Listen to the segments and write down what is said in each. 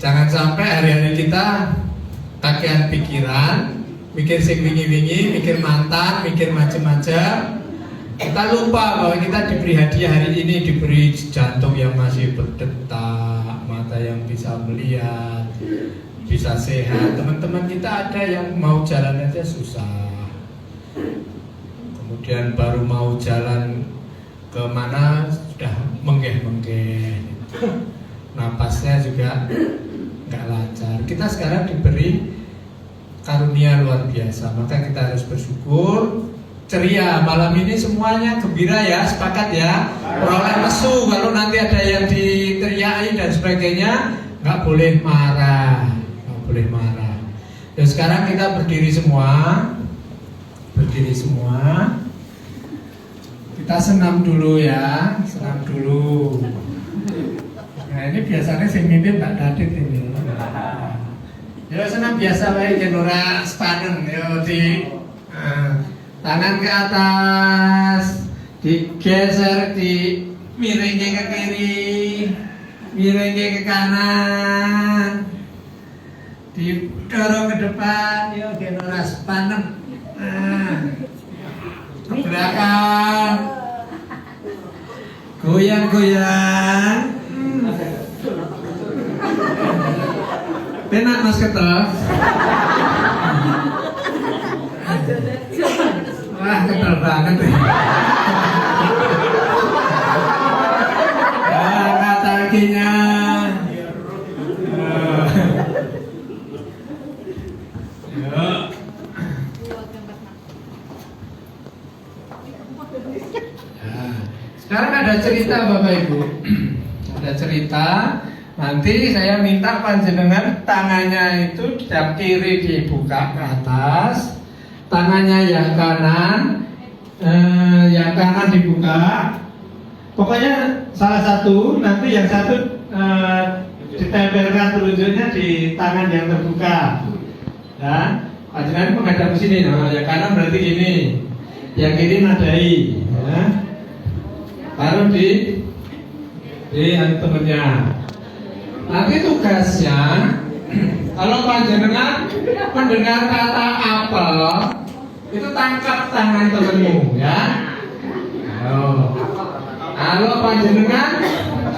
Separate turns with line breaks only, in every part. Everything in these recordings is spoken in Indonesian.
Jangan sampai hari-hari kita kakean pikiran, mikir sing wingi-wingi, mikir mantan, mikir macam-macam. Kita lupa bahwa kita diberi hadiah hari ini, diberi jantung yang masih berdetak, mata yang bisa melihat, bisa sehat. Teman-teman kita ada yang mau jalan aja susah. Kemudian baru mau jalan kemana sudah menggeh-menggeh. Napasnya juga nggak lancar. Kita sekarang diberi karunia luar biasa, maka kita harus bersyukur. Ceria malam ini semuanya gembira ya, sepakat ya. Peroleh lesu, kalau nanti ada yang diteriaki dan sebagainya, nggak boleh marah, nggak boleh marah. Dan sekarang kita berdiri semua, kita senam dulu ya, senam dulu. Nah ini biasanya sing mimpin Mbak Dadit ini. Ya senam biasa baik, jenora sepanen, yo di tangan ke atas, digeser, miringin ke kiri, miringin ke kanan, didorong ke depan, yo jenora sepanen. Ke belakang, goyang-goyang. Penak mas ketel. Wah ketel banget nih. Angkat kakinya. Sekarang ada cerita Bapak Ibu. Ada cerita. Nanti saya minta panjenengan tangannya itu yang kiri dibuka ke atas, tangannya yang kanan dibuka. Pokoknya salah satu, nanti yang satu ditempelkan telunjuknya di tangan yang terbuka. Dan panjenengan menghadap ke sini. Nah, yang kanan berarti gini, yang kiri nadai. Ya. Taruh di temennya. Nanti tugasnya, kalau panjenengan mendengar kata apel, itu tangkap tangan temenmu, ya. Kalau panjenengan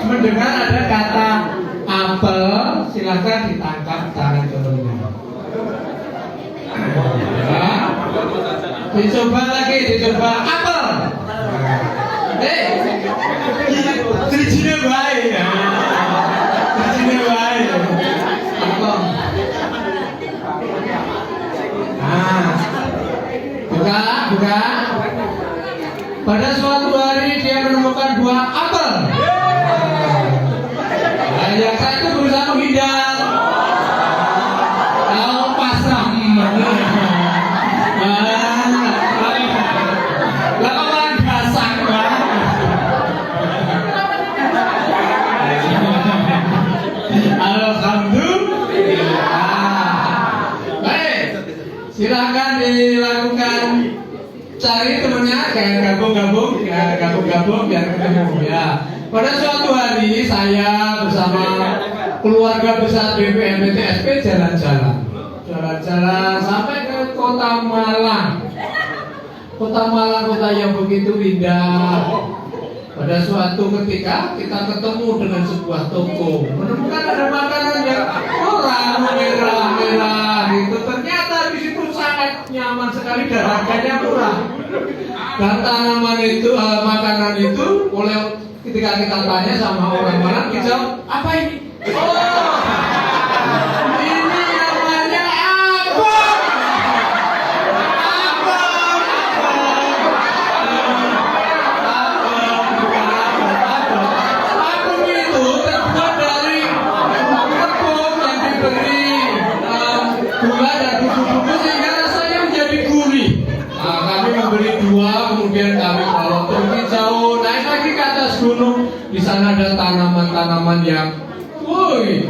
mendengar ada kata apel, silakan ditangkap tangan temenmu. Ya. Dicoba lagi, dicoba apel. Trijine baik ya. Buka. Pada suatu hari dia menemukan buah apel. Yang satu berusaha menghindar. Kau pasrah. Lalu orang gasak banget. Alhamdulillah. Baik, silakan dilakukan. Cari temennya, kayak gabung-gabung biar ketemu ya. Pada suatu hari saya bersama keluarga besar BPMPTSP jalan-jalan sampai ke Kota Malang. Kota yang begitu indah. Pada suatu ketika kita ketemu dengan sebuah toko, menemukan ada makanan yang merah itu. Ternyata di situ sangat nyaman sekali dan harganya murah. Dan makanan itu ketika kita tanya sama orang Malang, dijawab apa ini? Ini namanya apa? Apel itu terbuat dari tepung yang diberi gula dan bumbu-bumbu sehingga rasanya menjadi gurih. Kami membeli 2, kemudian kami bawa pergi jauh, naik lagi ke atas gunung. Di sana ada tanaman-tanaman yang,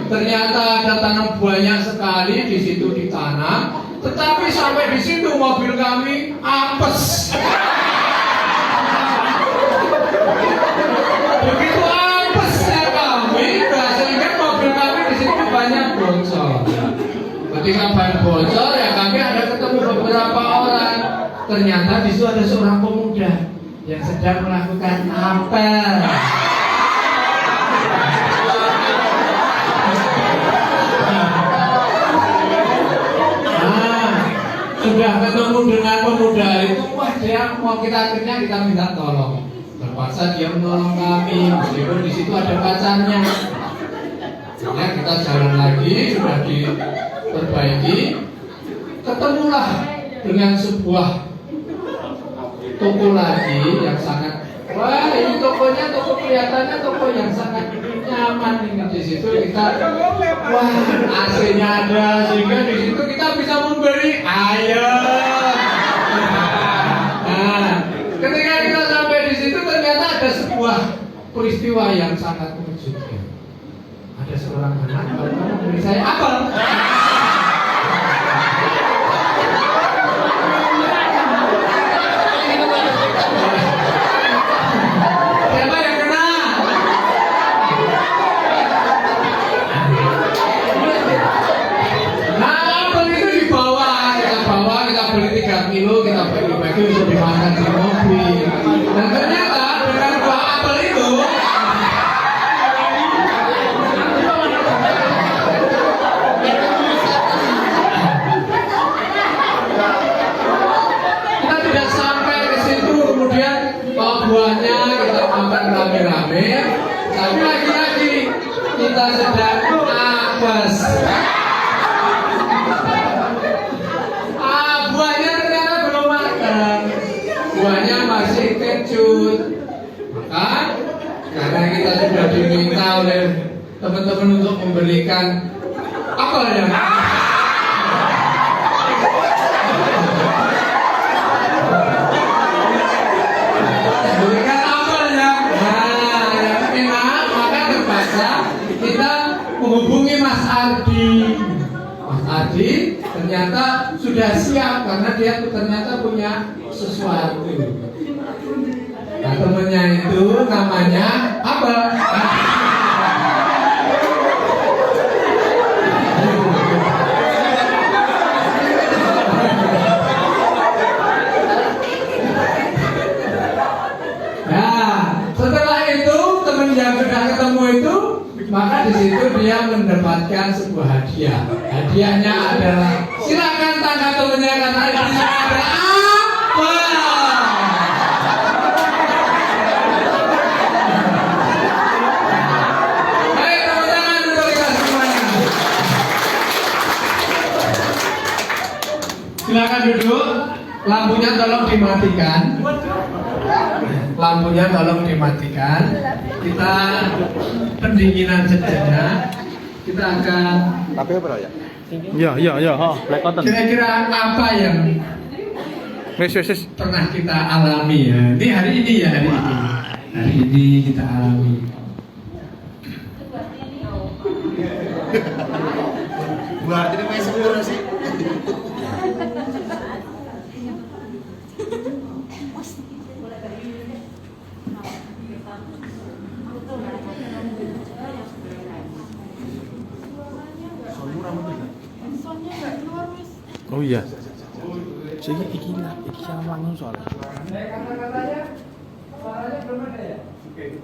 ternyata ada tanam banyak sekali di situ ditanam. Tetapi sampai di situ mobil kami apes. Begitu apesnya kami, sehingga mobil kami di situ banyak bocor. Ketika ban bocor ya kami ada ketemu beberapa orang. Ternyata di situ ada seorang pemuda yang sedang melakukan apel. Sudah ketemu dengan pemuda itu, wah dia mau kita minta tolong. Terpaksa dia menolong kami, meskipun di situ ada pacarnya. Ya, kita jalan lagi, sudah diperbaiki. Ketemulah dengan sebuah toko lagi yang sangat, wah ini tokonya, toko kelihatannya toko yang sangat nyaman nih. Di situ kita, wah AC-nya ada, sehingga di situ kita bisa memberi ayam. Nah, ketika kita sampai di situ ternyata ada sebuah peristiwa yang sangat mengejutkan. Ada seorang anak baru memberi saya apel. Siapa yang kena? Nah, apel itu dibawa, kita beli 3 kilo, kita bagi-bagi untuk dimakan di mobil. Dan ternyata dengan buah apel itu kita tidak sampai ke situ, kemudian bawa buahnya kita makan rame-rame. Tapi lagi-lagi kita sedang apes. Buahnya ternyata belum matang, buahnya masih kecut. Maka karena kita sudah diminta oleh teman-teman untuk memberikan apelnya, berikan apelnya, nah yang enak, maka terpaksa kita menghubungi Mas Ardi. Mas Ardi ternyata sudah siap karena dia ternyata punya sesuatu. Nah, temennya itu namanya apa? Nah, setelah itu teman yang sudah ketemu itu, maka di situ dia mendapatkan sebuah hadiah. Hadiahnya adalah, silakan tangga temennya karena ini ada apa? Baik, tepuk tangan untuk kita semuanya. Silakan duduk. Lampunya tolong dimatikan. Lampunya tolong dimatikan. Kita pendinginan sejenak. Kita akan.
Tapi apa ya?
Ya,
Kira-kira apa yang pernah kita alami ya? Ini hari ini ya, hari ini. Hari ini kita alami.
Buat ini kayak sepuluh sih.
Oh iya. Jadi iki sama langsung soalnya.
Kata-katanya, suaranya belum ada ya? Oke.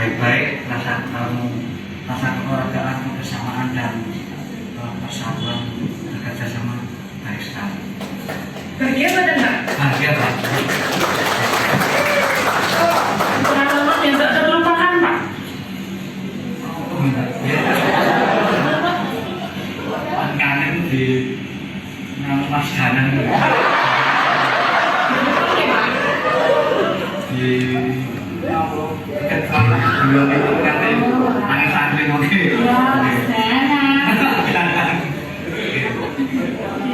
baik-baik, rasa kekeluargaan, kebersamaan dan persatuan bekerja sama baik sekali.
Bahagia benar nggak?
Bahagia Pak.
Pengalaman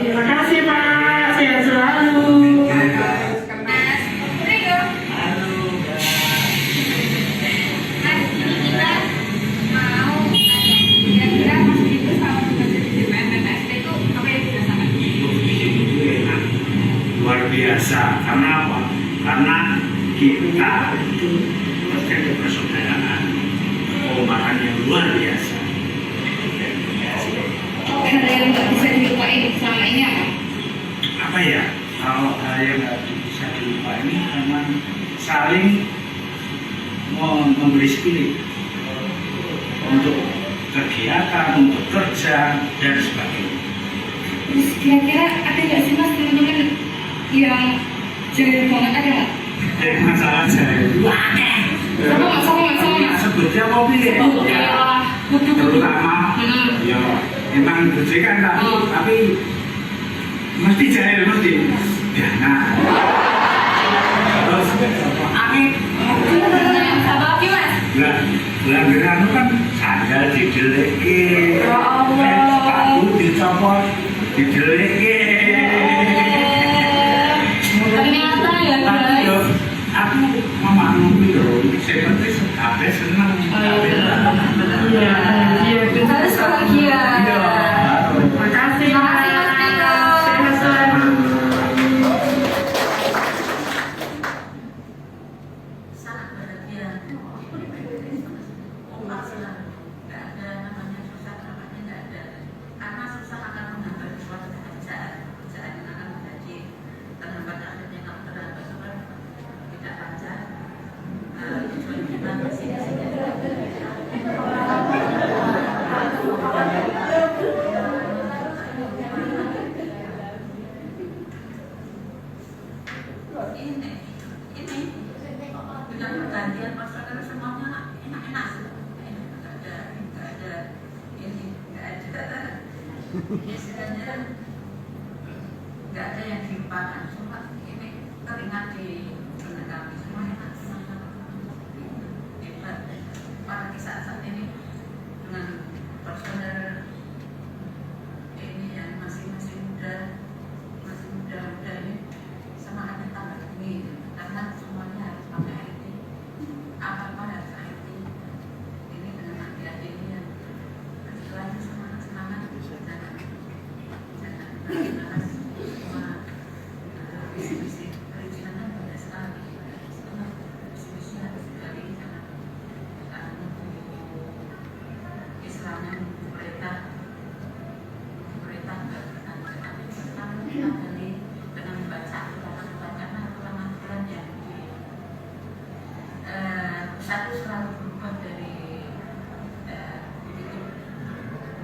Terima kasih Pak, sehat selalu.
Luar biasa. Karena apa? Karena kita menjadi persaudaraan, kekompakan yang luar biasa.
Hal yang nggak bisa dilupain selama ini apa?
Apa ya? Kalau hal yang nggak bisa dilupain memang saling memberi spirit untuk kegiatan, untuk kerja dan sebagainya.
Terus kira-kira ada nggak sih mas teman-teman yang jahil banget, ada nggak?
Masalah saya.
Sama nggak?
Sebutnya mobil ya. Terutama ya memang gede kan tapi mesti jahil mesti. Ya nah. Terus angin.
Sama lagi mas?
Belanggeran itu kan sandal dideleke.
Ya Allah.
Sepatu dicopot dideleke.
Ternyata ya guys.
Aku memahami loh, seperti kabeh senang.
Iya,
Harus bahagia.
terima kasih Pak. Sehat selalu.
Sangat bahagia. Ombak selalu. Nggak ada namanya susah, namanya nggak ada. Karena susah akan menghambat suatu pekerjaan yang akan menjadi terhambat, akhirnya kalau terhambat itu kan tidak lancar. Tujuan kita masih di sini. Ini dengan pergantian masyarakat semuanya enak-enak sih. Nggak ada ini, nggak ada istilahnya, nggak ada yang dilupakan. Cuma ini teringat di benak kami semua enak, hebat. Apalagi saat ini dengan personel ini yang masih muda ini semangatnya tambah tinggi karena semuanya harus pakai IT, apa-apa harus IT. Ini dengan adik-adik ini yang istilahnya semangat jangan bahas semua visi-visi perizinannya banyak sekali. Semua visi-visi harus sekali jangan istilahnya pemerintah tapi pertama kita beli dengan membaca aturan yang di satu selalu berubah dari begitu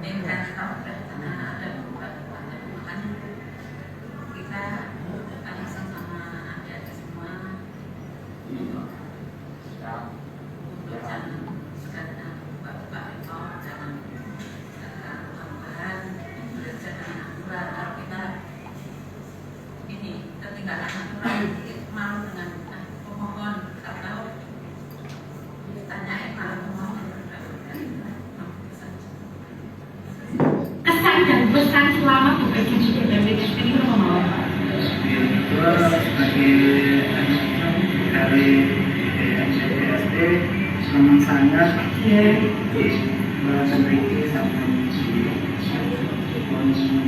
intens karena ada perubahan. Makanya kita kami sama adik-adik semua untuk jangan sekarang Bapak Eko jangan tambahan belajar dengan aturan. Kalau kita ini ketinggalan aturan malu dengan pemohon atau ditanyain malah pemohon.
Kesan dan pesan selama bekerja di BPJS ini apa mau?
Sebagai dari BPJS memang sangat memiliki sampai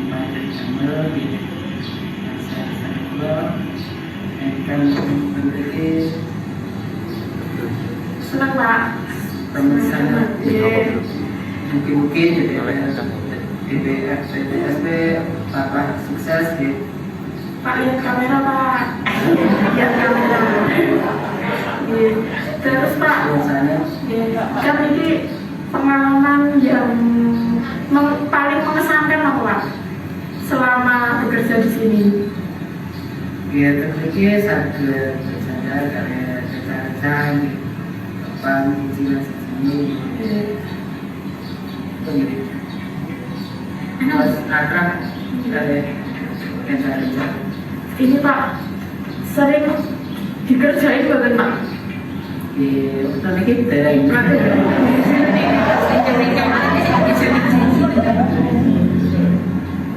pada channel saya akan memiliki
Senang Pak.
teman sangat mungkin jadi BPJS Bapak sukses di
Pak lihat kamera Pak. Lihat kamera. Terus Pak, kan ini pengalaman yang paling mengesankan apa Pak selama bekerja di sini?
ya tentunya saat bercanda karena rekan-rekan di depan izin sini begini terus akan dari rekan-rekan
Ini Pak, sering dikerjain banget Pak.
Untuk kita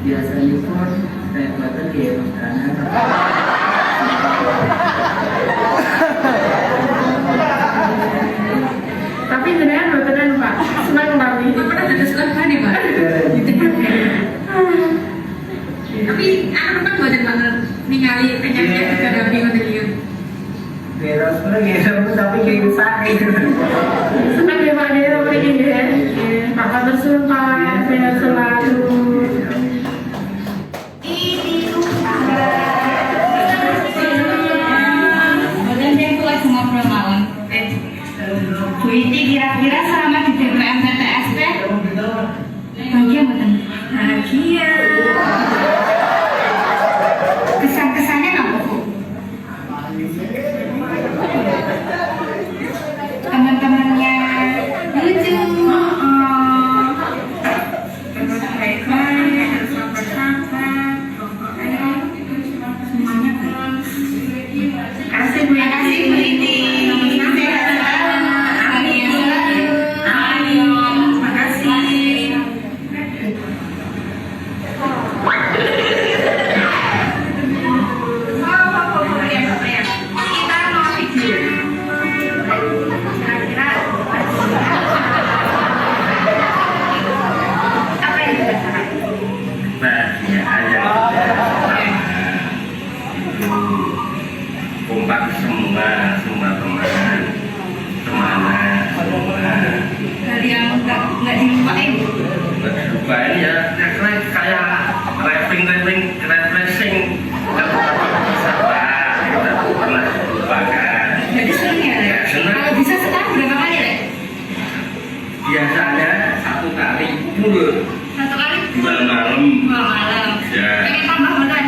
biasanya pun saya buat dia karena
Tapi jenengan beneran Pak, senang kami.
Pernah ada suka kali Pak. Tapi anak kan banyak banget ningali penyakit juga dari ngoten
beres lagi tapi kayak sakit.
Senang ya Pak Dero ini ya. Pak Matur suwun Pak, sehat selalu.
Kemudian saya tuh lagi ngobrol malam. Bu Iti kira-kira selama di DPM PTSP bahagia betul? Bahagia. Kesan-kesannya apa Bu? Teman-temannya lucu.
Terus baik-baik, terus sabar-sabar. Pokoknya semuanya baik. Kasih Bu
Terima kasih Bu Iti. Sehat selalu, bahagia selalu. Amin.
Terima kasih.
Kita mau video. Kira-kira apa yang kita harapkan?
Bahagia aja. Itu kompak semua teman semua.
Hal yang nggak dilupain.
Lupain ya, kayak refreshing kita pernah lupakan.
Jadi seneng ya?
Ya, seneng.
Kalau bisa sekarang berapa kali Rek?
Biasanya 1 kali full
1 kali?
2 malam.
2 malam.
Ya.
Pengen tambah beneran?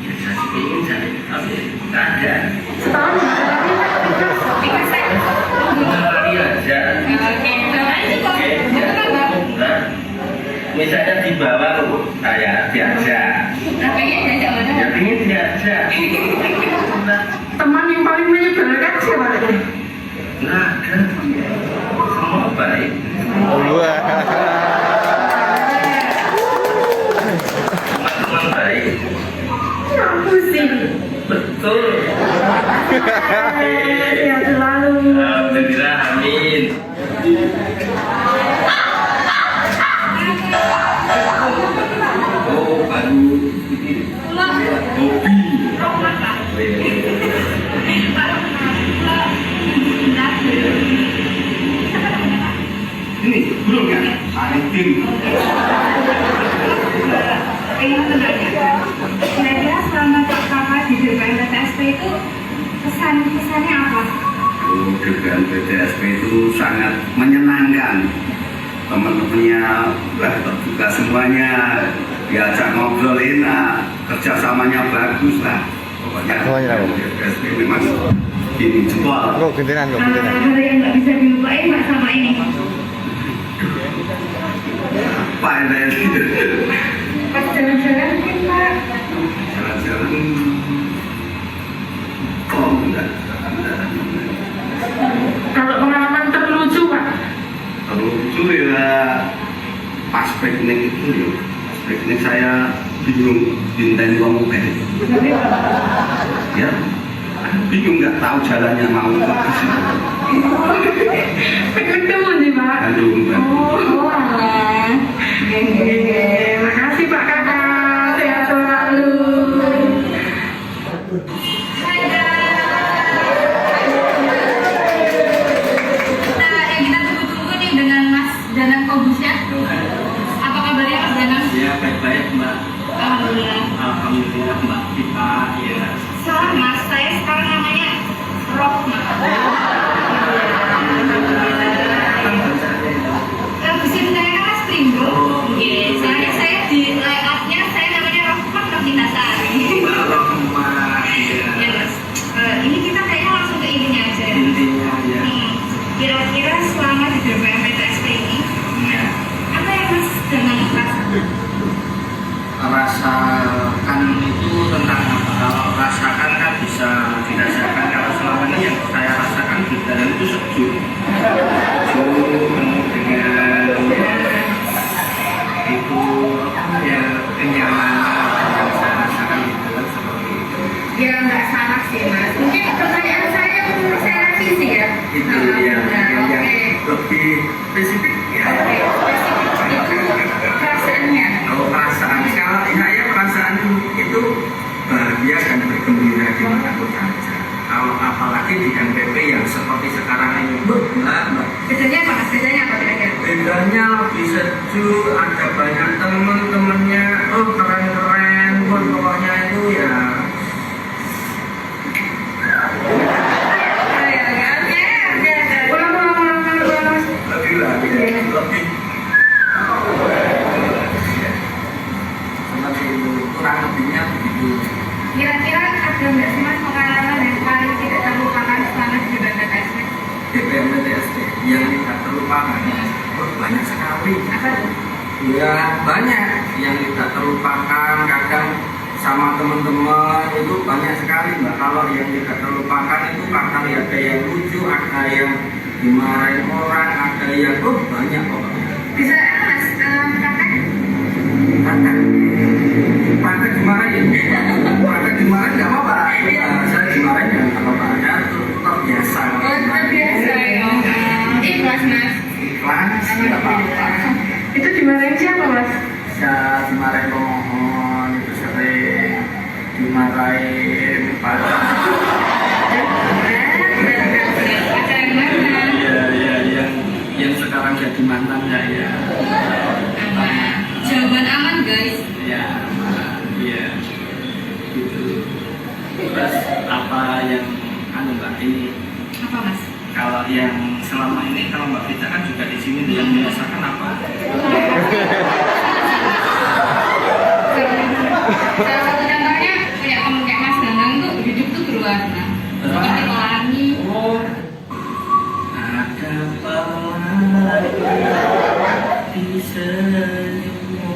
Biasa ingin saya, tapi tak ada.
Setahun berapa kali Pak?
Dikasih?
2 kali aja.
Oke, berapa kali sih kok?
Oke,
Betul
ya.
kan Bang?
Nah, misalnya dibawa saya diajak.
Nah, pengen diajak mana?
Ya ingin diajak. Nah,
Teman yang paling menyebalkan siapa lagi?
nah, kan semua baik. Teman-teman baik.
Pusing.
Betul.
Sehat selalu.
Alhamdulillah, amin. Oh, baru ini hobi. Ini belum ya? Saling tim.
Pengen menanyakan, kira-kira selama kakak di DPM PTSP itu kesannya apa?
DPM PTSP itu sangat menyenangkan. Teman-temannya terbuka semuanya, diajak ngobrol enak, kerjasamanya bagus lah. Pokoknya PTSP memang ini jempol.
Hal yang nggak bisa dilupain Pak sama ini?
Apa ini?
Pas jalan-jalan mungkin Pak?
Jalan-jalan. Oh enggak.
Kalau pengalaman terlucu Pak?
Lucu ya pas piknik itu ya. Pas piknik saya bingung dinten wong akeh. Ya, bingung nggak tahu jalannya mau ke sini.
Ketemu nih Pak.
Aduh,
Oh alah. Makasih Pak Kakak. Sehat selalu.
Yang kita tunggu-tunggu nih dengan Mas Danang Kobusya. Apa kabarnya Mas Danang?
Ya, baik-baik, Mbak.
Alhamdulillah.
Alhamdulillah, Mbak. Kita ya.
Salah Mas, saya sekarang namanya Rohma.
Lebaran itu sejuk penuh dengan itu ya kenyamanan yang saya rasakan di dalam seperti itu.
Ya nggak salah sih mas. Mungkin pertanyaan saya perlu saya revisi ya.
Itu yang lebih spesifik ya.
Perasaannya.
Kalau perasaan, kalau saya perasaan itu bahagia dan bergembira dimanapun saja. Kalau apalagi di NPP yang seperti sekarang ini,
Bedanya apa mas? Bedanya apa kira-kira?
bedanya lebih sejuk, ada banyak teman-temannya, keren-keren, pokoknya itu ya. Lebih kurang lebihnya begitu.
Kira-kira ada nggak sih mas pengalaman yang paling tidak terlupakan selama di BPTSP?
BPTSP yang tidak terlupakan banyak sekali.
Apa tuh?
Ya banyak yang tidak terlupakan, kadang sama teman-teman itu banyak sekali mbak. Kalau yang tidak terlupakan itu kadang ada yang lucu, ada yang dimarahin orang, ada yang banyak pokoknya.
Bisa mas
Praktek dimarahin, praktek dimarahin nggak apa-apa. Saya dimarahin ya nggak apa-apa. Ya terbiasa.
terbiasa ya. Ikhlas mas.
Ikhlas nggak apa-apa.
Itu dimarahin siapa mas?
Saya dimarahin pemohon, itu sering dimarahin pacar. Yang sekarang jadi mantan ya.
Jawaban aman guys.
Ya, gitu. Terus apa yang mbak ini?
Apa mas?
Kalau yang selama ini kalau Mbak Vita kan juga di sini yang dirasakan apa?
Salah satu contohnya punya temen kayak Mas Danang tuh hidup tuh berwarna. Seperti pelangi.
Ada pelangi di senyummu.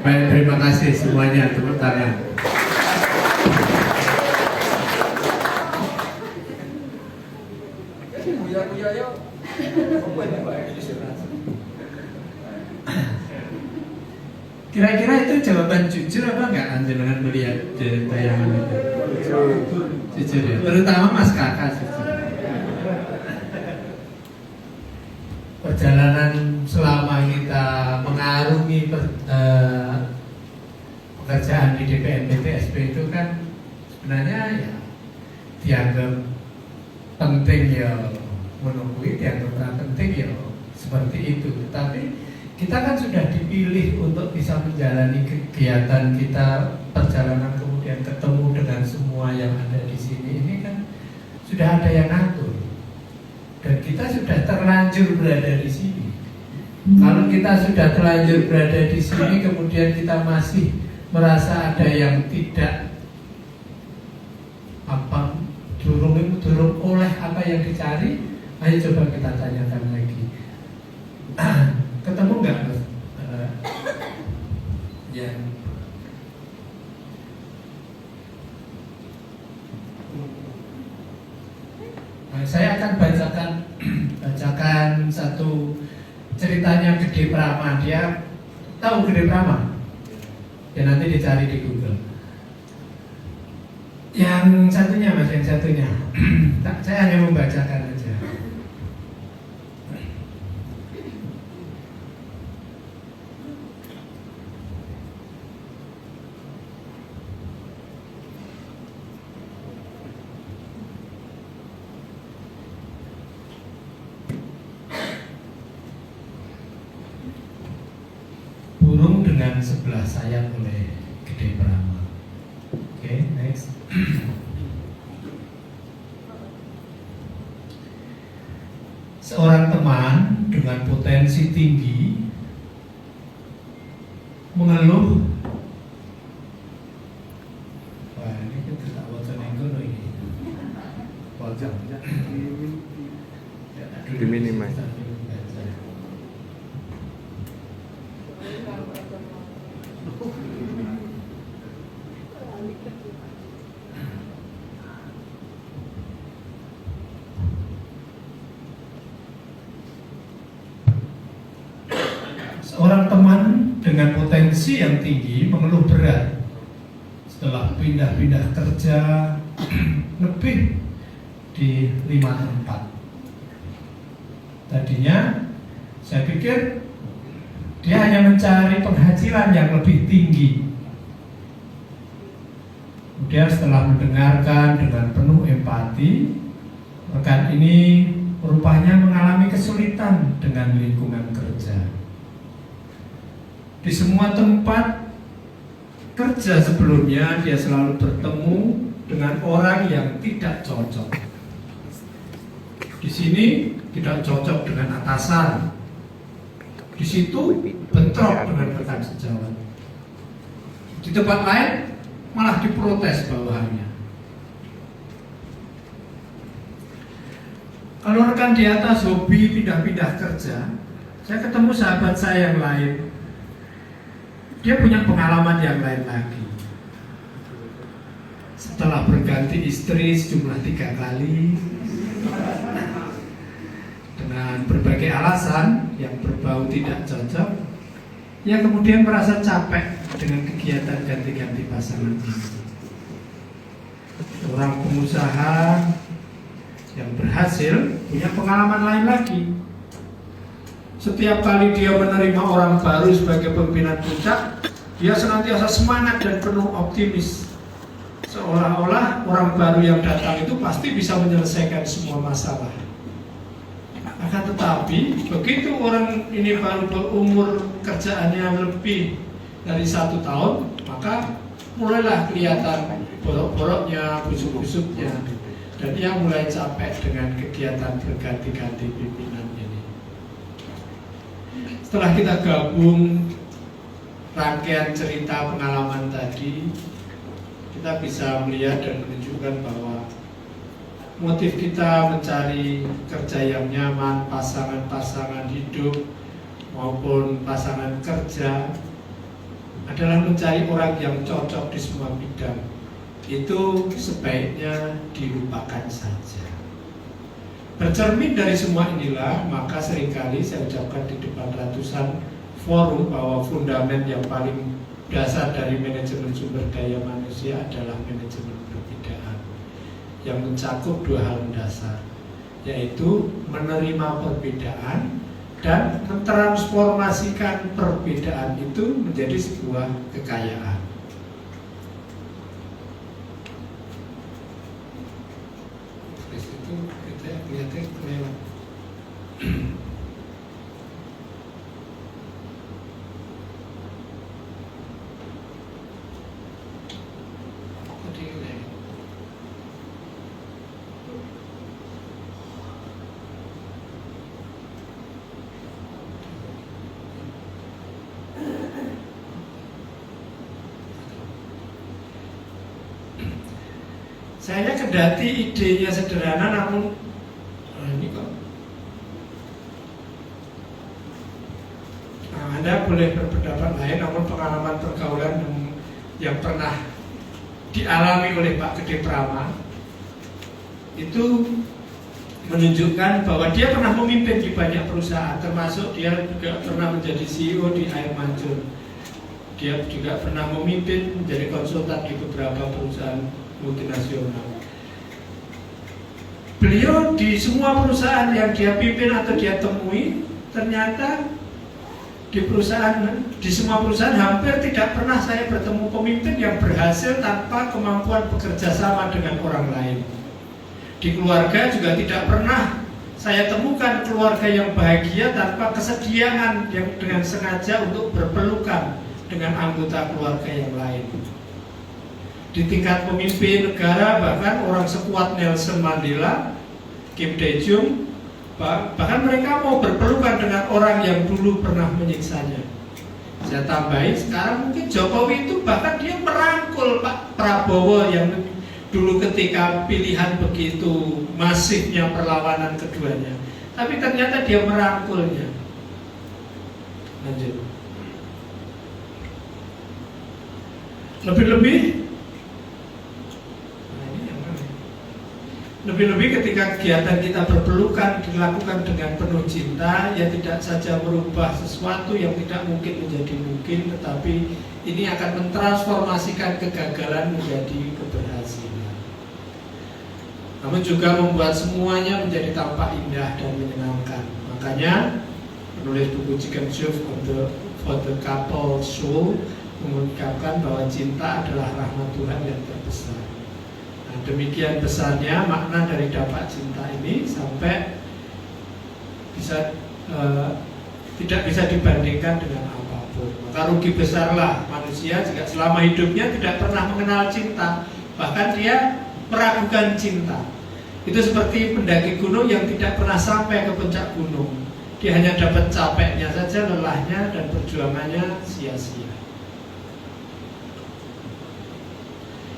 Baik, terima kasih semuanya, tepuk tangan. Kira-kira itu jawaban jujur apa enggak dengan melihat tayangan itu? Jujur ya, terutama Mas Kakak jujur. Perjalanan selama kita mengarungi pekerjaan di DPNPTSP itu kan sebenarnya ya dianggap penting ya menunggui, dianggap penting ya seperti itu. Tapi kita kan sudah dipilih untuk bisa menjalani kegiatan kita, perjalanan kemudian ketemu dengan semua yang ada di sini. Ini kan sudah ada yang ngatur. Dan kita sudah terlanjur berada di sini. Kalau kita sudah terlanjur berada di sini, kemudian kita masih merasa ada yang tidak durung oleh apa yang dicari, ayo coba kita tanyakan lagi. Ketemu nggak Mas? Saya akan bacakan satu ceritanya Gede Prama. Dia tahu Gede Prama? Ya nanti dicari di Google. Yang satunya Mas, yang satunya. Saya hanya membacakan aja. Burung dengan sebelah sayap oleh Gede Prama. Oke, next. Seorang teman dengan potensi tinggi mengeluh. Wah, ini kita tak wajah nenggono ini. Wajah.
Diminimai.
Seorang teman dengan potensi yang tinggi mengeluh berat setelah pindah-pindah kerja lebih di 5 tempat. Tadinya saya pikir dia hanya mencari penghasilan yang lebih tinggi. Kemudian setelah mendengarkan dengan penuh empati, rekan ini rupanya mengalami kesulitan dengan lingkungan kerja. Di semua tempat kerja sebelumnya dia selalu bertemu dengan orang yang tidak cocok. Di sini tidak cocok dengan atasan. Di situ bentrok dengan rekan sejawat. Di tempat lain malah diprotes bawahannya. Kalau rekan di atas hobi pindah-pindah kerja, saya ketemu sahabat saya yang lain. Dia punya pengalaman yang lain lagi. Setelah berganti istri sejumlah 3 kali dengan berbagai alasan yang berbau tidak cocok, ia kemudian merasa capek dengan kegiatan ganti-ganti pasangan ini. Orang pengusaha yang berhasil punya pengalaman lain lagi. Setiap kali dia menerima orang baru sebagai pimpinan puncak, dia senantiasa semangat dan penuh optimis. Seolah-olah orang baru yang datang itu pasti bisa menyelesaikan semua masalah. Akan tetapi, begitu orang ini baru berumur kerjaannya lebih dari 1 tahun, maka mulailah kelihatan borok-boroknya, busuk-busuknya, dan dia mulai capek dengan kegiatan berganti-ganti pimpinan ini. Setelah kita gabung rangkaian cerita pengalaman tadi, kita bisa melihat dan menunjukkan bahwa motif kita mencari kerja yang nyaman, pasangan-pasangan hidup maupun pasangan kerja adalah mencari orang yang cocok di semua bidang. Itu sebaiknya dilupakan saja. Bercermin dari semua inilah, maka seringkali saya ucapkan di depan ratusan forum bahwa fundament yang paling dasar dari manajemen sumber daya manusia adalah manajemen perbedaan yang mencakup 2 hal dasar, yaitu menerima perbedaan dan mentransformasikan perbedaan itu menjadi sebuah kekayaan. Terus itu kita lihatnya kelewat. Saya kendati idenya sederhana, namun ini kok Anda boleh berpendapat lain, namun pengalaman pergaulan yang pernah dialami oleh Pak Gede Prama itu menunjukkan bahwa dia pernah memimpin di banyak perusahaan, termasuk dia juga pernah menjadi CEO di Air Mancur. Dia juga pernah memimpin menjadi konsultan di beberapa perusahaan multinasional. Beliau di semua perusahaan yang dia pimpin atau dia temui, ternyata di semua perusahaan hampir tidak pernah saya bertemu pemimpin yang berhasil tanpa kemampuan bekerja sama dengan orang lain. Di keluarga juga tidak pernah saya temukan keluarga yang bahagia tanpa kesediaan yang dengan sengaja untuk berpelukan dengan anggota keluarga yang lain. Di tingkat pemimpin negara, bahkan orang sekuat Nelson Mandela, Kim Dae-jung, bahkan mereka mau berpelukan dengan orang yang dulu pernah menyiksanya. Saya tambahin, sekarang mungkin Jokowi itu bahkan dia merangkul Pak Prabowo yang dulu ketika pilihan begitu masifnya perlawanan keduanya. Tapi ternyata dia merangkulnya. Lanjut. Lebih-lebih ketika kegiatan kita berpelukan dilakukan dengan penuh cinta, ya tidak saja merubah sesuatu yang tidak mungkin menjadi mungkin, tetapi ini akan mentransformasikan kegagalan menjadi keberhasilan. Namun juga membuat semuanya menjadi tampak indah dan menyenangkan. Makanya penulis buku Chicken Soup for the Couple Soul mengungkapkan bahwa cinta adalah rahmat Tuhan yang terbesar. Nah, demikian besarnya makna dari dampak cinta ini sampai bisa tidak bisa dibandingkan dengan apapun. Maka rugi besarlah manusia jika selama hidupnya tidak pernah mengenal cinta, bahkan dia meragukan cinta. Itu seperti pendaki gunung yang tidak pernah sampai ke puncak gunung. Dia hanya dapat capeknya saja, lelahnya dan perjuangannya sia-sia.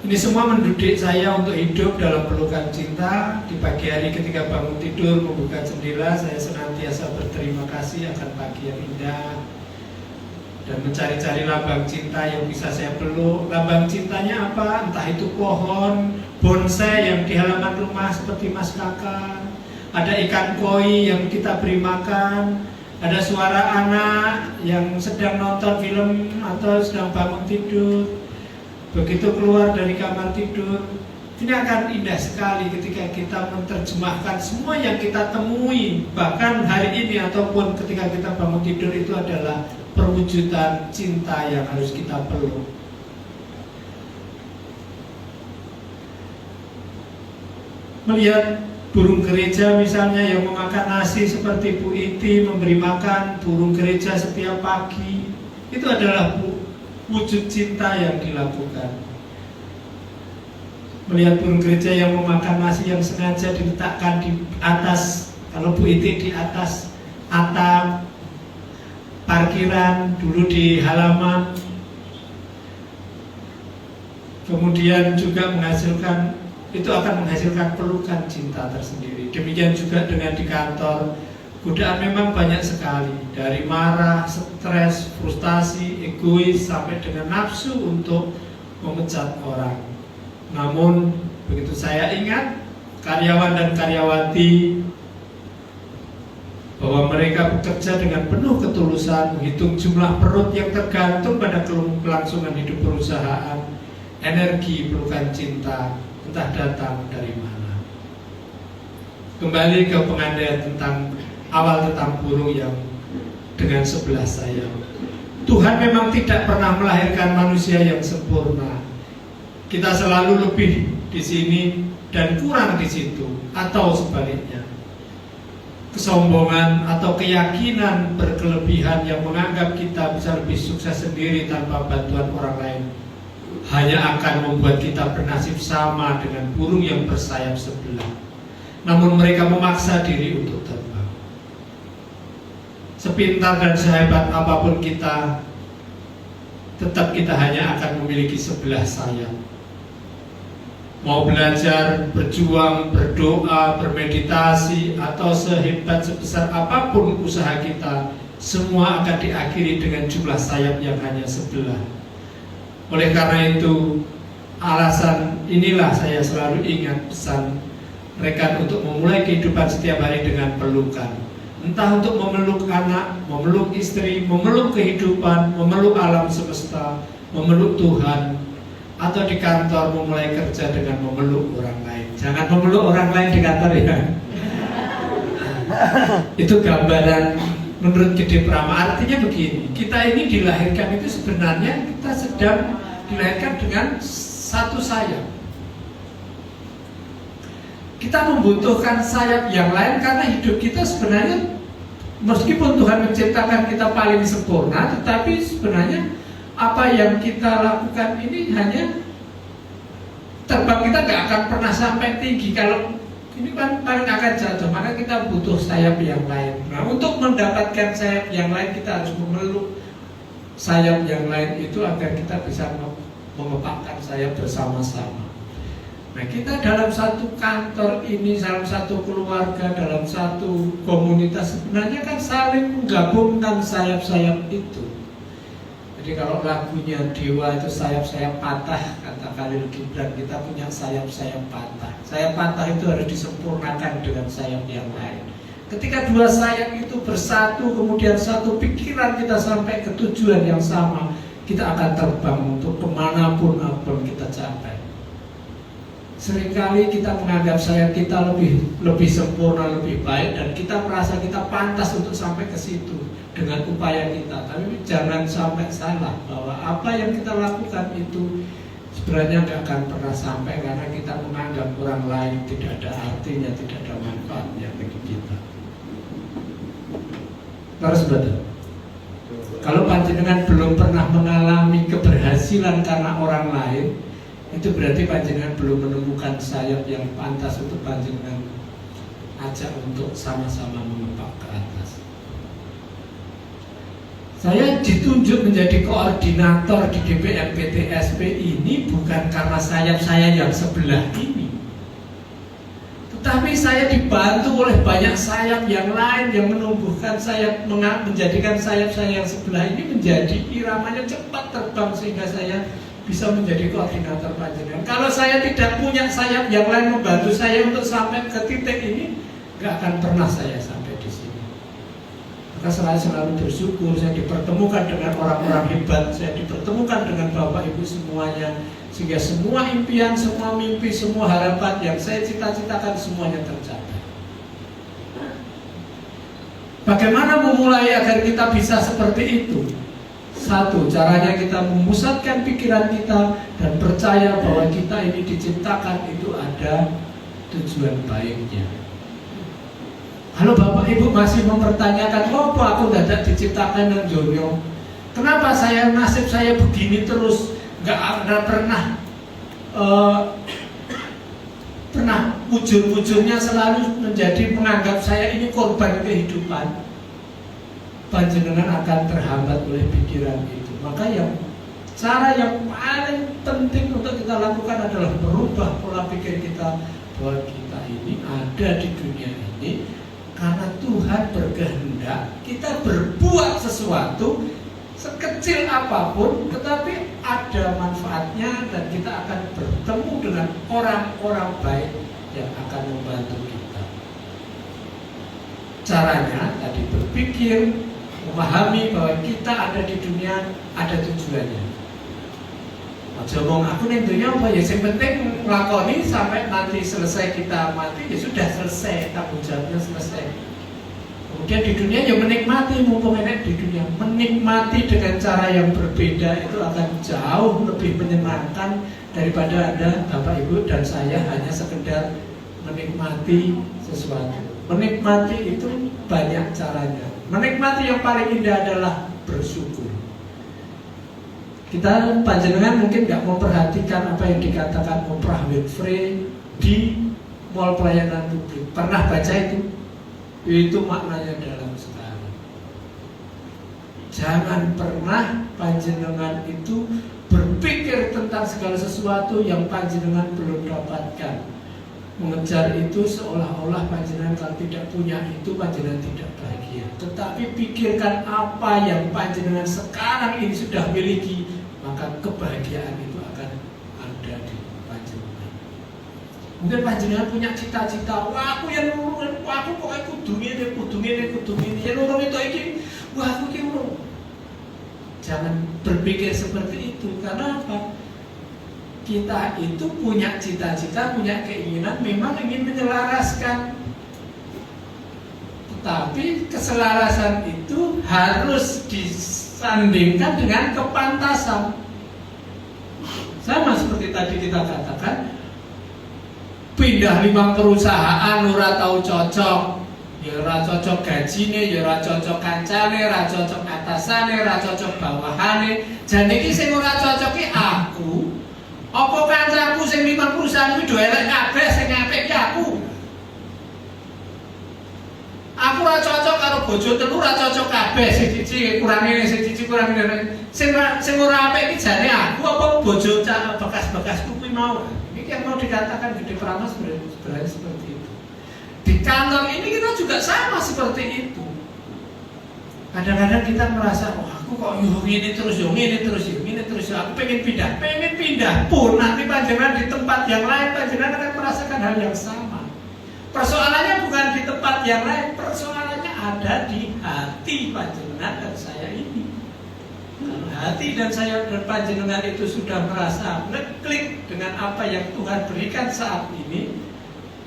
Ini semua mendidik saya untuk hidup dalam pelukan cinta. Di pagi hari ketika bangun tidur, membuka jendela, saya senantiasa berterima kasih akan pagi yang indah dan mencari-cari lambang cinta yang bisa saya peluk. Lambang cintanya apa? Entah itu pohon, bonsai yang di halaman rumah seperti Mas Kakak, ada ikan koi yang kita beri makan, ada suara anak yang sedang nonton film atau sedang bangun tidur. Begitu keluar dari kamar tidur, ini akan indah sekali ketika kita menerjemahkan semua yang kita temui, bahkan hari ini ataupun ketika kita bangun tidur, itu adalah perwujudan cinta yang harus kita peluk. Melihat burung gereja misalnya yang memakan nasi seperti Bu Iti memberi makan burung gereja setiap pagi, itu adalah wujud cinta yang dilakukan. Melihat burung gereja yang memakan nasi yang sengaja diletakkan di atas, kalau Bu Iti di atas atap parkiran dulu di halaman, kemudian juga menghasilkan, itu akan menghasilkan pelukan cinta tersendiri. Demikian juga dengan di kantor. Godaan memang banyak sekali, dari marah, stres, frustasi, egois, sampai dengan nafsu untuk memecat orang. Namun begitu saya ingat karyawan dan karyawati bahwa mereka bekerja dengan penuh ketulusan, menghitung jumlah perut yang tergantung pada kelangsungan hidup perusahaan, energi pelukan cinta entah datang dari mana. Kembali ke pengandaian tentang burung yang dengan 11 sayap. Tuhan memang tidak pernah melahirkan manusia yang sempurna. Kita selalu lebih di sini dan kurang di situ, atau sebaliknya. Kesombongan atau keyakinan berkelebihan yang menganggap kita bisa lebih sukses sendiri tanpa bantuan orang lain hanya akan membuat kita bernasib sama dengan burung yang bersayap sebelah. Namun mereka memaksa diri untuk terbang. Sepintar dan sehebat apapun kita, tetap kita hanya akan memiliki 11 sayap. Mau belajar, berjuang, berdoa, bermeditasi, atau sehebat sebesar apapun usaha kita, semua akan diakhiri dengan jumlah sayap yang hanya 11. Oleh karena itu, alasan inilah saya selalu ingat pesan mereka untuk memulai kehidupan setiap hari dengan pelukan. Entah untuk memeluk anak, memeluk istri, memeluk kehidupan, memeluk alam semesta, memeluk Tuhan, atau di kantor memulai kerja dengan memeluk orang lain. Jangan memeluk orang lain di kantor ya. Itu gambaran menurut Gede Prama. Artinya begini, kita ini dilahirkan itu sebenarnya kita sedang dilahirkan dengan satu sayap. Kita membutuhkan sayap yang lain karena hidup kita sebenarnya, meskipun Tuhan menciptakan kita paling sempurna, tetapi sebenarnya apa yang kita lakukan ini hanya terbang, kita nggak akan pernah sampai tinggi. Kalau ini kan paling akan jatuh, maka kita butuh sayap yang lain. Nah, untuk mendapatkan sayap yang lain kita harus memeluk sayap yang lain itu agar kita bisa mengepakkan sayap bersama-sama. Nah, kita dalam satu kantor ini, dalam satu keluarga, dalam satu komunitas sebenarnya kan saling menggabungkan sayap-sayap itu. Jadi kalau lagunya Dewa itu sayap-sayap patah, kata Khalil Gibran, kita punya sayap-sayap patah. Sayap patah itu harus disempurnakan dengan sayap yang lain. Ketika dua sayap itu bersatu, kemudian satu pikiran kita sampai ke tujuan yang sama, kita akan terbang untuk kemanapun kita capai. Seringkali kita menganggap sayap kita lebih sempurna, lebih baik, dan kita merasa kita pantas untuk sampai ke situ dengan upaya kita. Tapi jangan sampai salah bahwa apa yang kita lakukan itu sebenarnya nggak akan pernah sampai karena kita menganggap orang lain tidak ada artinya, tidak ada manfaatnya bagi kita. Harus betul. Kalau panjenengan belum pernah mengalami keberhasilan karena orang lain, itu berarti panjenengan belum menemukan sayap yang pantas untuk panjenengan ajak untuk sama-sama mengepak ke atas. Saya ditunjuk menjadi koordinator di DPMPTSP ini bukan karena sayap saya yang sebelah ini, tetapi saya dibantu oleh banyak sayap yang lain yang menumbuhkan sayap, menjadikan sayap saya yang sebelah ini menjadi iramanya cepat terbang sehingga saya bisa menjadi koordinator panjenengan. Kalau saya tidak punya sayap yang lain membantu saya untuk sampai ke titik ini, nggak akan pernah saya sampai di sini. Maka saya selalu bersyukur saya dipertemukan dengan orang-orang hebat, saya dipertemukan dengan Bapak Ibu semuanya, sehingga semua impian, semua mimpi, semua harapan yang saya cita-citakan semuanya tercapai. Bagaimana memulai agar kita bisa seperti itu? Satu, caranya kita memusatkan pikiran kita dan percaya bahwa kita ini diciptakan itu ada tujuan baiknya. Kalau Bapak Ibu masih mempertanyakan, apa aku tidak diciptakan dengan dunia? Kenapa nasib saya begini terus? Gak ada pernah ujung-ujungnya selalu menjadi menganggap saya ini korban kehidupan. Panjenengan akan terhambat oleh pikiran itu. Maka cara yang paling penting untuk kita lakukan adalah merubah pola pikir kita bahwa kita ini ada di dunia ini karena Tuhan berkehendak kita berbuat sesuatu sekecil apapun, tetapi ada manfaatnya dan kita akan bertemu dengan orang-orang baik yang akan membantu kita. Caranya tadi berpikir, memahami bahwa kita ada di dunia ada tujuannya. Aja ngomong aku ning dunia apa ya, yang penting nglakoni sampai nanti selesai kita mati ya sudah selesai, tanggung jawabnya selesai. Kemudian di dunia ya menikmati, mumpung enak di dunia, menikmati dengan cara yang berbeda itu akan jauh lebih menyenangkan daripada Anda, Bapak Ibu dan saya hanya sekedar menikmati sesuatu. Menikmati itu banyak caranya. Menikmati yang paling indah adalah bersyukur. Kita panjenengan mungkin nggak memperhatikan apa yang dikatakan Oprah Winfrey di Mall Pelayanan Publik. Pernah baca itu? Itu maknanya dalam sekali. Jangan pernah panjenengan itu berpikir tentang segala sesuatu yang panjenengan belum dapatkan. Mengejar itu seolah-olah panjenengan kalau tidak punya itu panjenengan tidak bahagia. Tetapi pikirkan apa yang panjenengan sekarang ini sudah miliki, maka kebahagiaan itu akan ada di panjenengan. Mungkin panjenengan punya cita-cita, wah aku yang nurun, wah aku pokoknya kudu ngene, yang nurun itu iki, wah aku ki nurun. Jangan berpikir seperti itu, karena apa? Kita itu punya cita-cita, punya keinginan, memang ingin menyelaraskan. Tetapi keselarasan itu harus disandingkan dengan kepantasan. Sama seperti tadi kita katakan, pindah 5 perusahaan ora tau cocok. Ya ora cocok gajine, ya ora cocok kancane, ora cocok atasane, ora cocok bawahane. Jane iki sing ora cocok ki aku. Apa kancaku sing 5 perusahaan iki do elek kabeh, sing apik ki aku. Aku ora cocok karo rata-rata bojo telu ora cocok kabeh, siji kurang ini, siji kurang ini. Sing ora apik iki jane aku apa bojo bekas-bekasku kuwi mau. Ini yang mau dikatakan Gede Prama sebenarnya seperti itu. Di kantor ini kita juga sama seperti itu. Kadang-kadang kita merasa, oh aku kok ini terus, aku pengen pindah pun nanti panjenengan di tempat yang lain panjenengan akan merasakan hal yang sama. Persoalannya bukan di tempat yang lain, persoalannya ada di hati panjenengan dan saya ini. Kalau hati dan saya dan panjenengan itu sudah merasa ngeklik dengan apa yang Tuhan berikan saat ini,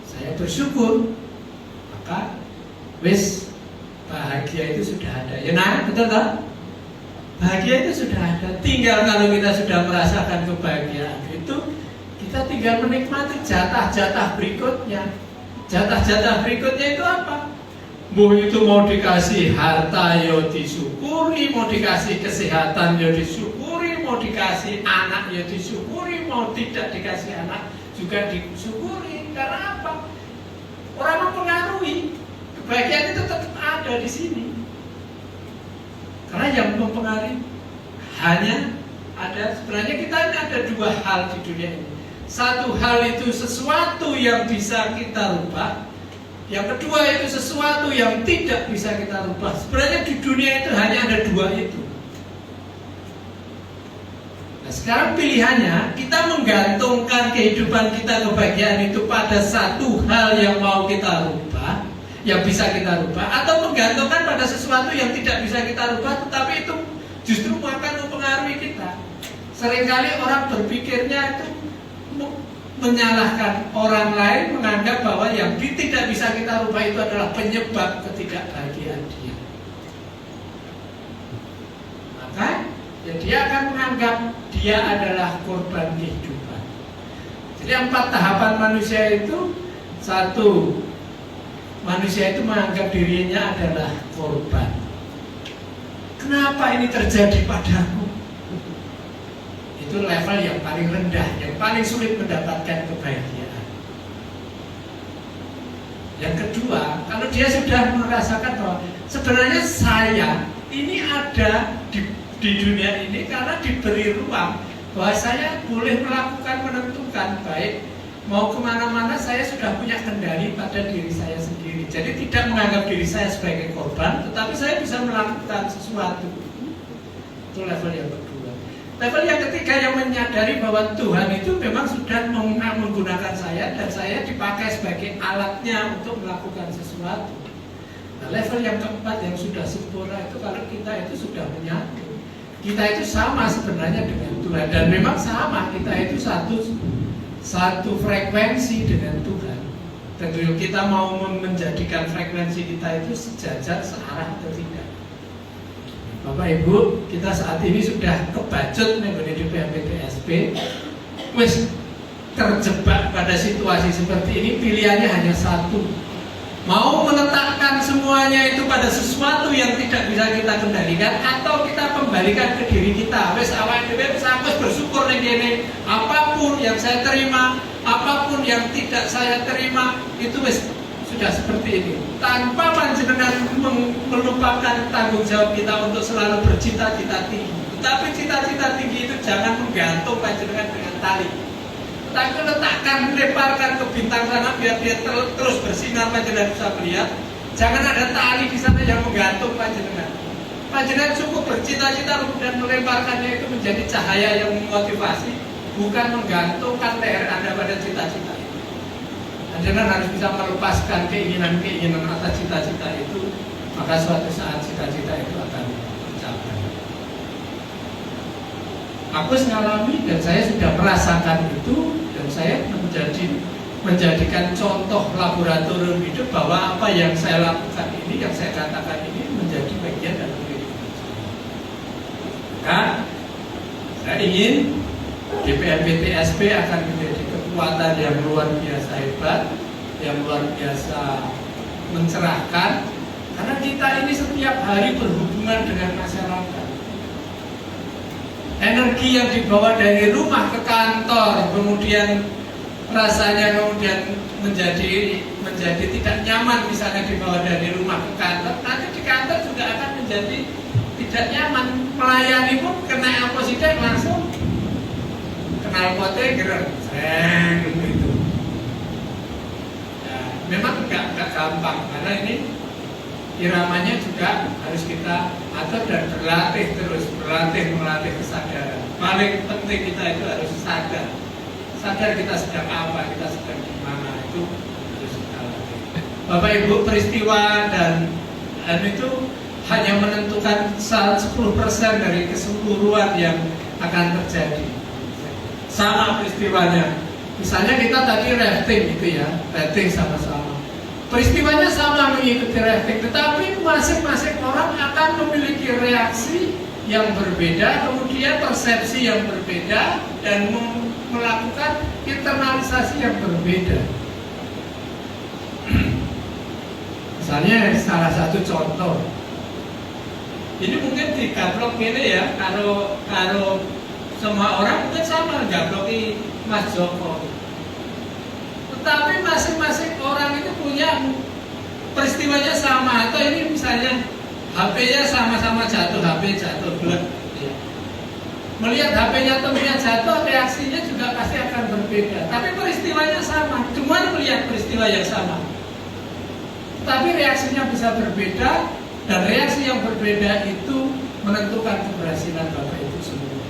saya bersyukur, maka wis bahagia itu sudah ada. Ya nah, betul tak? Bahagia itu sudah ada. Tinggal kalau kita sudah merasakan kebahagiaan itu, kita tinggal menikmati jatah-jatah berikutnya. Jatah-jatah berikutnya itu apa? Itu mau dikasih harta ya disyukuri, mau dikasih kesehatan ya disyukuri, mau dikasih anak ya disyukuri, mau tidak dikasih anak juga disyukuri. Karena apa? Orang mempengaruhi. Kebahagiaan itu tetap ada di sini. Karena yang mempengaruhi hanya ada, sebenarnya kita ini ada dua hal di dunia ini. Satu hal itu sesuatu yang bisa kita rubah. Yang kedua itu sesuatu yang tidak bisa kita rubah. Sebenarnya di dunia itu hanya ada dua itu. Nah sekarang pilihannya, kita menggantungkan kehidupan kita, kebahagiaan itu pada satu hal yang mau kita rubah, yang bisa kita rubah, atau menggantungkan pada sesuatu yang tidak bisa kita rubah, tetapi itu justru akan mempengaruhi kita. Seringkali orang berpikirnya itu menyalahkan orang lain, menganggap bahwa yang tidak bisa kita rubah itu adalah penyebab ketidakbahagiaan dia. Maka ya dia akan menganggap dia adalah korban kehidupan. Jadi 4 tahapan manusia itu, satu, manusia itu menganggap dirinya adalah korban. Kenapa ini terjadi padaku? Itu level yang paling rendah, yang paling sulit mendapatkan kebahagiaan. Yang kedua, kalau dia sudah merasakan bahwa sebenarnya saya ini ada di dunia ini karena diberi ruang bahwa saya boleh melakukan, menentukan, baik mau kemana-mana saya sudah punya kendali pada diri saya sendiri. Jadi tidak menganggap diri saya sebagai korban, tetapi saya bisa melakukan sesuatu. Itu level yang kedua. Level yang ketiga yang menyadari bahwa Tuhan itu memang sudah menggunakan saya dan saya dipakai sebagai alatnya untuk melakukan sesuatu. Nah, level yang keempat yang sudah sempurna itu kalau kita itu sudah menyatu. Kita itu sama sebenarnya dengan Tuhan dan memang sama, kita itu satu frekuensi dengan Tuhan. Tentu kita mau menjadikan frekuensi kita itu sejajar, searah atau tidak. Bapak Ibu, kita saat ini sudah kebacut mengenai di PMPTSP, wis terjebak pada situasi seperti ini, pilihannya hanya satu. Mau meletakkan semuanya itu pada sesuatu yang tidak bisa kita kendalikan, atau kita kembalikan ke diri kita. Wis awake dhewe wis bersyukur ning kene, apapun yang saya terima, apapun yang tidak saya terima, itu wis sudah seperti ini. Tanpa panjenengan melupakan tanggung jawab kita untuk selalu bercita-cita tinggi. Tetapi cita-cita tinggi itu jangan menggantung panjenengan dengan tali. Tapi letakkan, lemparkan ke bintang sana biar dia terus bersinar, panjenengan bisa melihat. Jangan ada tali di sana yang menggantung panjenengan. Panjenengan cukup bercita-cita dan melemparkannya itu menjadi cahaya yang memotivasi, bukan menggantungkan leher Anda pada cita-cita itu. Panjenengan harus bisa melepaskan keinginan-keinginan atas cita-cita itu, maka suatu saat cita-cita itu akan tercapai. Aku mengalami dan saya sudah merasakan itu, dan saya menjadikan contoh laboratorium hidup bahwa apa yang saya lakukan ini, yang saya katakan ini menjadi bagian dari kehidupan saya. Maka saya ingin DPMPTSP akan menjadi kekuatan yang luar biasa hebat, yang luar biasa mencerahkan, karena kita ini setiap hari berhubungan dengan masyarakat. Energi yang dibawa dari rumah ke kantor, kemudian rasanya kemudian menjadi tidak nyaman, misalnya dibawa dari rumah ke kantor, nanti di menjadi tidak nyaman. Melayani pun kena apa sih langsung kenal potnya gerak, gitu. Ya, memang nggak gampang karena ini iramanya juga harus kita atur dan berlatih terus, melatih kesadaran. Paling penting kita itu harus sadar kita sedang apa, kita sedang di mana, itu harus kita latih. Bapak Ibu, peristiwa dan itu hanya menentukan 10% dari keseluruhan yang akan terjadi. Sama peristiwanya. Misalnya kita tadi rafting gitu ya, rafting sama-sama. Peristiwanya sama mengikuti rafting, tetapi masing-masing orang akan memiliki reaksi yang berbeda, kemudian persepsi yang berbeda, dan melakukan internalisasi yang berbeda. Misalnya salah satu contoh, ini mungkin digaplok ini ya, kalau semua orang mungkin sama gaploki Mas Joko. Tetapi masing-masing orang itu punya peristiwanya sama, atau ini misalnya HP-nya sama-sama jatuh, HP jatuh, blek. Melihat HP-nya temannya jatuh, reaksinya juga pasti akan berbeda. Tapi peristiwanya sama, cuma melihat peristiwa yang sama. Tapi reaksinya bisa berbeda, dan reaksi yang berbeda itu menentukan keberhasilan Bapak itu semua.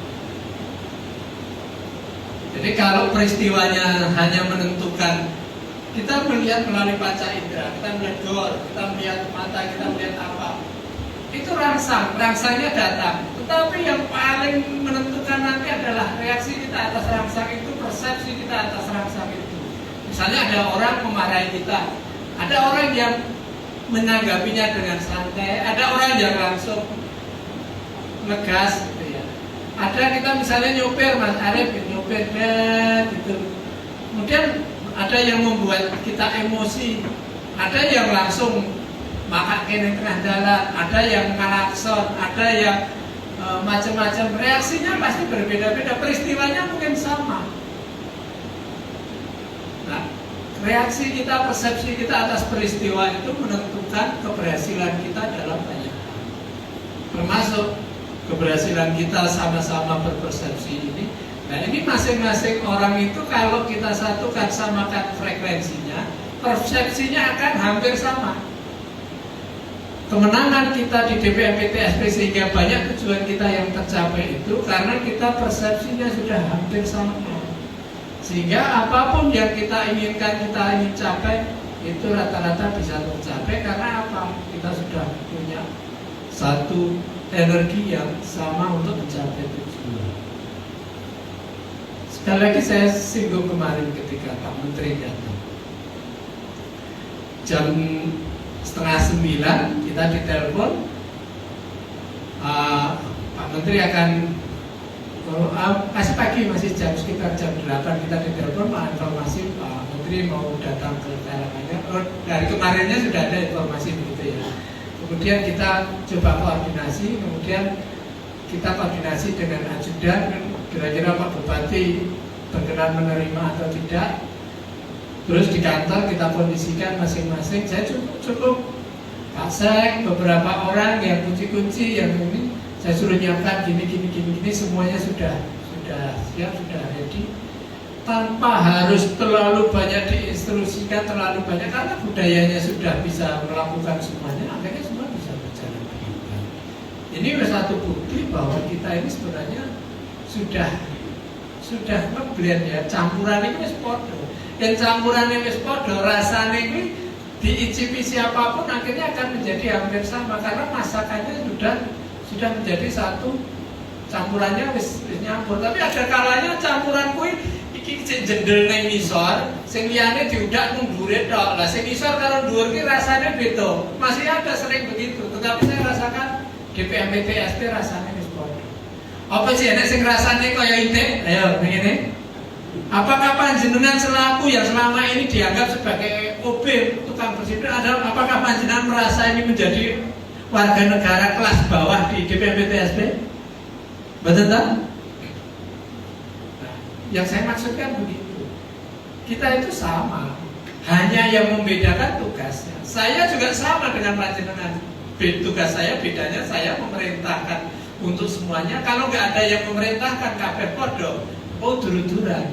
Jadi kalau peristiwanya hanya menentukan, kita melihat melalui panca indera, kita melihat gor, kita melihat mata, kita melihat apa, itu rangsangnya datang. Tetapi yang paling menentukan nanti adalah reaksi kita atas rangsang itu, persepsi kita atas rangsang itu. Misalnya ada orang memarahi kita, ada orang yang menanggapinya dengan santai, ada orang yang langsung ngegas gitu ya. Ada kita misalnya nyopir, Mas Arif nyopir gitu. Kemudian ada yang membuat kita emosi, ada yang langsung makan kene tengah jalan, ada yang ngelakson, ada yang macam-macam. Reaksinya pasti berbeda-beda, peristiwanya mungkin sama. Nah, reaksi kita, persepsi kita atas peristiwa itu menentukan keberhasilan kita dalam banyak hal. Termasuk keberhasilan kita sama-sama berpersepsi ini. Nah, ini masing-masing orang itu kalau kita satukan, samakan frekuensinya, persepsinya akan hampir sama. Kemenangan kita di DPMPTSP sehingga banyak tujuan kita yang tercapai itu karena kita persepsinya sudah hampir sama. Sehingga apapun yang kita inginkan, kita ingin capai, itu rata-rata bisa tercapai karena apa? Kita sudah punya satu energi yang sama untuk mencapai tujuan. Sekali lagi saya singgung kemarin ketika Pak Menteri datang. Jam 8:30 kita ditelepon, Pak Menteri akan masih pagi, masih sekitar jam 8 kita ditelepon, Pak informasi Pak Menteri mau datang ke Karanganyar. Dari kemarinnya sudah ada informasi begitu ya. Kemudian kita coba koordinasi, kemudian kita koordinasi dengan ajudan, kira-kira Pak Bupati berkenan menerima atau tidak. Terus di kantor kita kondisikan masing-masing. Saya cukup Pak Sek, beberapa orang yang kunci-kunci yang ini saya suruh nyiapkan gini, semuanya sudah siap, sudah ready. Tanpa harus terlalu banyak diinstruksikan, terlalu banyak, karena budayanya sudah bisa melakukan semuanya, akhirnya semua bisa berjalan dengan baik. Ini satu bukti bahwa kita ini sebenarnya sudah ngeblend ya, campuran ini wis podo. Dan campuran ini wis podo, rasanya ini diicipi siapapun akhirnya akan menjadi hampir sama karena masakannya sudah menjadi satu, campurannya wis nyampur. Tapi ada kalanya campuran kuwi iki jendel nang ngisor, sing liyane diudak mung dhuwure tok. Lah sing ngisor karo dhuwur ki rasane beda. Masih ada sering begitu, tetapi saya rasakan DPMPTSP rasanya wis padha. Apa sih nek sing rasane kaya intik? Ayo ngene. Apakah panjenengan selaku yang selama ini dianggap sebagai OB, tukang bersih, apakah panjenengan merasa ini menjadi warga negara kelas bawah di DPMPTSP? Betul tak? Nah, yang saya maksudkan begitu. Kita itu sama, hanya yang membedakan tugasnya. Saya juga sama dengan panjenengan. tugas saya bedanya saya memerintahkan untuk semuanya. Kalau nggak ada yang memerintahkan kabeh podo, oh duru-duran.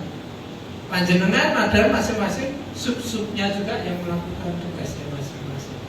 Panjenengan ada masing-masing sub-subnya juga yang melakukan tugasnya masing-masing.